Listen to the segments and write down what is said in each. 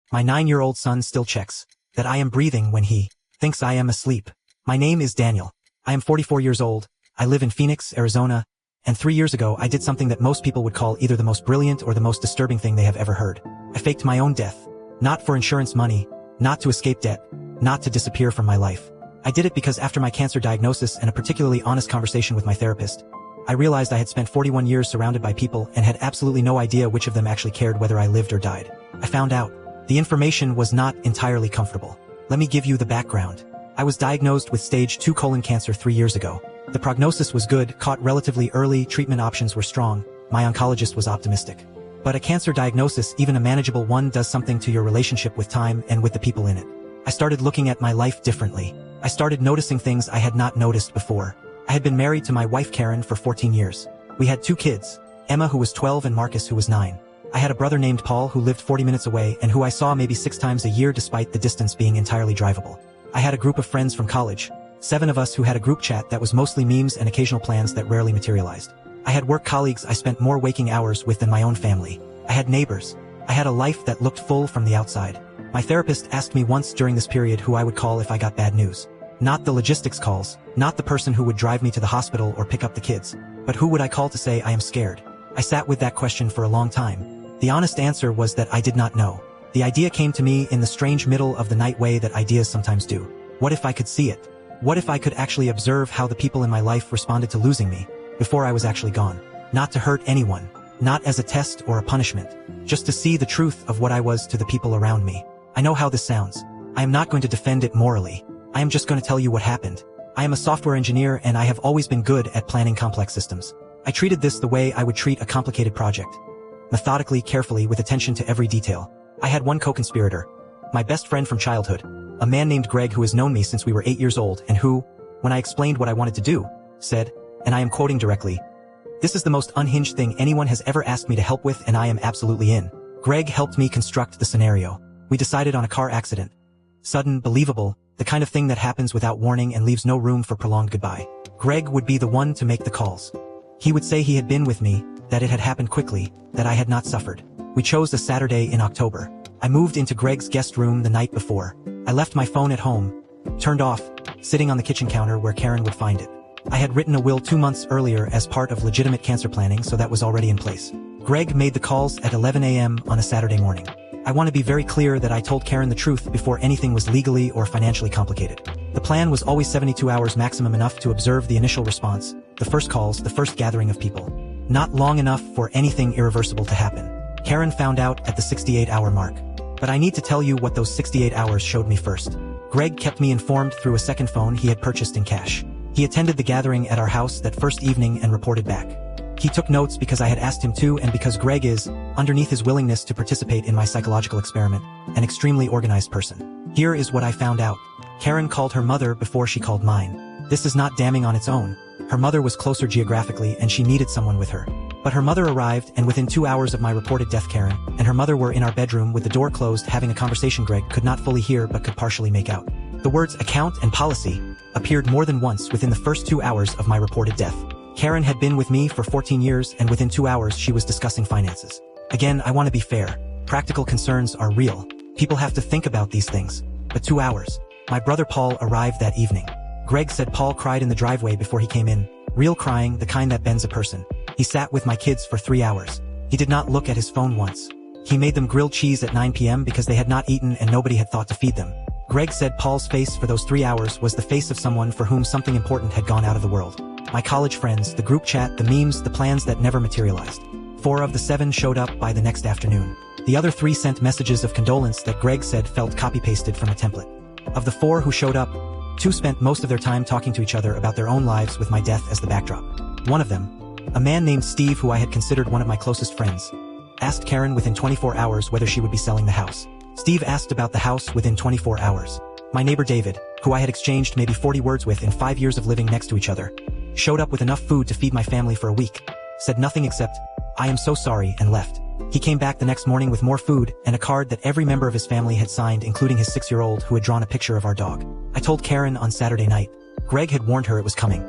My 9-year-old son still checks that I am breathing when he thinks I am asleep. My name is Daniel. I am 44 years old. I live in Phoenix, Arizona, and 3 years ago I did something that most people would call either the most brilliant or the most disturbing thing they have ever heard. I faked my own death. Not for insurance money, not to escape debt, not to disappear from my life. I did it because after my cancer diagnosis and a particularly honest conversation with my therapist, I realized I had spent 41 years surrounded by people and had absolutely no idea which of them actually cared whether I lived or died. I found out. The information was not entirely comfortable. Let me give you the background. I was diagnosed with stage 2 colon cancer 3 years ago. The prognosis was good, caught relatively early, treatment options were strong. My oncologist was optimistic. But a cancer diagnosis, even a manageable one, does something to your relationship with time and with the people in it. I started looking at my life differently. I started noticing things I had not noticed before. I had been married to my wife Karen for 14 years. We had 2 kids, Emma who was 12 and Marcus who was 9. I had a brother named Paul who lived 40 minutes away and who I saw maybe 6 times a year despite the distance being entirely drivable. I had a group of friends from college, 7 of us who had a group chat that was mostly memes and occasional plans that rarely materialized. I had work colleagues I spent more waking hours with than my own family. I had neighbors. I had a life that looked full from the outside. My therapist asked me once during this period who I would call if I got bad news. Not the logistics calls, not the person who would drive me to the hospital or pick up the kids, but who would I call to say I am scared? I sat with that question for a long time. The honest answer was that I did not know. The idea came to me in the strange middle of the night way that ideas sometimes do. What if I could see it? What if I could actually observe how the people in my life responded to losing me before I was actually gone? Not to hurt anyone, not as a test or a punishment, just to see the truth of what I was to the people around me. I know how this sounds. I am not going to defend it morally. I am just going to tell you what happened. I am a software engineer and I have always been good at planning complex systems. I treated this the way I would treat a complicated project. Methodically, carefully, with attention to every detail. I had one co-conspirator, my best friend from childhood, a man named Greg who has known me since we were 8 years old and who, when I explained what I wanted to do, said, and I am quoting directly, "This is the most unhinged thing anyone has ever asked me to help with and I am absolutely in." Greg helped me construct the scenario. We decided on a car accident. Sudden, believable, the kind of thing that happens without warning and leaves no room for prolonged goodbye. Greg would be the one to make the calls. He would say he had been with me, that it had happened quickly, that I had not suffered. We chose a Saturday in October. I moved into Greg's guest room the night before. I left my phone at home, turned off, sitting on the kitchen counter where Karen would find it. I had written a will 2 months earlier as part of legitimate cancer planning, so that was already in place. Greg made the calls at 11 a.m. on a Saturday morning. I want to be very clear that I told Karen the truth before anything was legally or financially complicated. The plan was always 72 hours maximum, enough to observe the initial response, the first calls, the first gathering of people. Not long enough for anything irreversible to happen. Karen found out at the 68-hour mark. But I need to tell you what those 68 hours showed me first. Greg kept me informed through a second phone he had purchased in cash. He attended the gathering at our house that first evening and reported back. He took notes because I had asked him to and because Greg is, underneath his willingness to participate in my psychological experiment, an extremely organized person. Here is what I found out. Karen called her mother before she called mine. This is not damning on its own. Her mother was closer geographically and she needed someone with her. But her mother arrived, and within 2 hours of my reported death, Karen and her mother were in our bedroom with the door closed having a conversation Greg could not fully hear but could partially make out. The words account and policy appeared more than once within the first 2 hours of my reported death. Karen had been with me for 14 years and within 2 hours she was discussing finances. Again, I want to be fair. Practical concerns are real. People have to think about these things. But 2 hours. My brother Paul arrived that evening. Greg said Paul cried in the driveway before he came in. Real crying, the kind that bends a person. He sat with my kids for 3 hours. He did not look at his phone once. He made them grilled cheese at 9 p.m. because they had not eaten and nobody had thought to feed them. Greg said Paul's face for those 3 hours was the face of someone for whom something important had gone out of the world. My college friends, the group chat, the memes, the plans that never materialized. 4 of the 7 showed up by the next afternoon. The other 3 sent messages of condolence that Greg said felt copy-pasted from a template. Of the 4 who showed up, 2 spent most of their time talking to each other about their own lives with my death as the backdrop. One of them, a man named Steve who I had considered one of my closest friends, asked Karen within 24 hours whether she would be selling the house. Steve asked about the house within 24 hours. My neighbor David, who I had exchanged maybe 40 words with in 5 years of living next to each other, showed up with enough food to feed my family for a week, said nothing except, "I am so sorry," and left. He came back the next morning with more food and a card that every member of his family had signed, including his 6-year-old who had drawn a picture of our dog. I told Karen on Saturday night. Greg had warned her it was coming.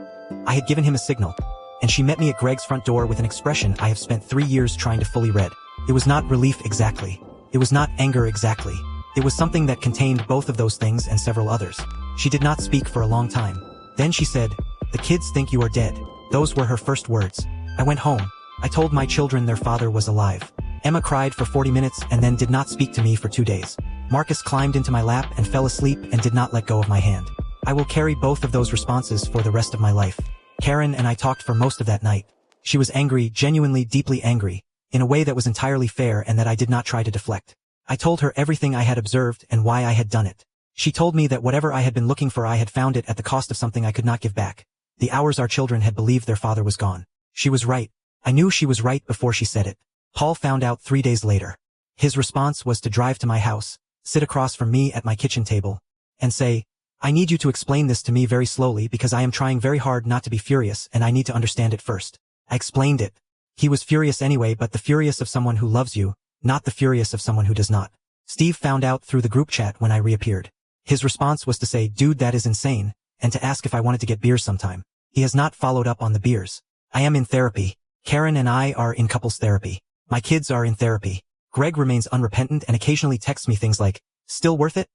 I had given him a signal, and she met me at Greg's front door with an expression I have spent 3 years trying to fully read. It was not relief exactly. It was not anger exactly. It was something that contained both of those things and several others. She did not speak for a long time. Then she said, "The kids think you are dead." Those were her first words. I went home. I told my children their father was alive. Emma cried for 40 minutes and then did not speak to me for 2 days. Marcus climbed into my lap and fell asleep and did not let go of my hand. I will carry both of those responses for the rest of my life. Karen and I talked for most of that night. She was angry, genuinely deeply angry, in a way that was entirely fair and that I did not try to deflect. I told her everything I had observed and why I had done it. She told me that whatever I had been looking for I had found it at the cost of something I could not give back. The hours our children had believed their father was gone. She was right. I knew she was right before she said it. Paul found out 3 days later. His response was to drive to my house, sit across from me at my kitchen table, and say, "I need you to explain this to me very slowly because I am trying very hard not to be furious and I need to understand it first." I explained it. He was furious anyway, but the furious of someone who loves you, not the furious of someone who does not. Steve found out through the group chat when I reappeared. His response was to say, "Dude, that is insane," and to ask if I wanted to get beers sometime. He has not followed up on the beers. I am in therapy. Karen and I are in couples therapy. My kids are in therapy. Greg remains unrepentant and occasionally texts me things like, "Still worth it?"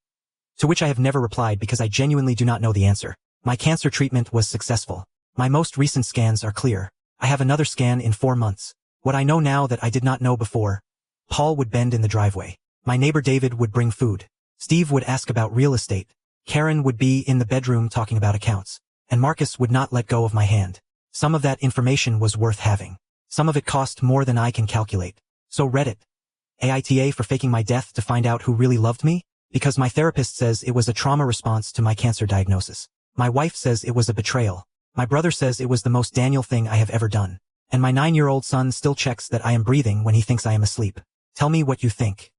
To which I have never replied because I genuinely do not know the answer. My cancer treatment was successful. My most recent scans are clear. I have another scan in 4 months. What I know now that I did not know before. Paul would bend in the driveway. My neighbor David would bring food. Steve would ask about real estate. Karen would be in the bedroom talking about accounts. And Marcus would not let go of my hand. Some of that information was worth having. Some of it cost more than I can calculate. So Reddit. AITA for faking my death to find out who really loved me? Because my therapist says it was a trauma response to my cancer diagnosis. My wife says it was a betrayal. My brother says it was the most Daniel thing I have ever done. And my 9-year-old son still checks that I am breathing when he thinks I am asleep. Tell me what you think.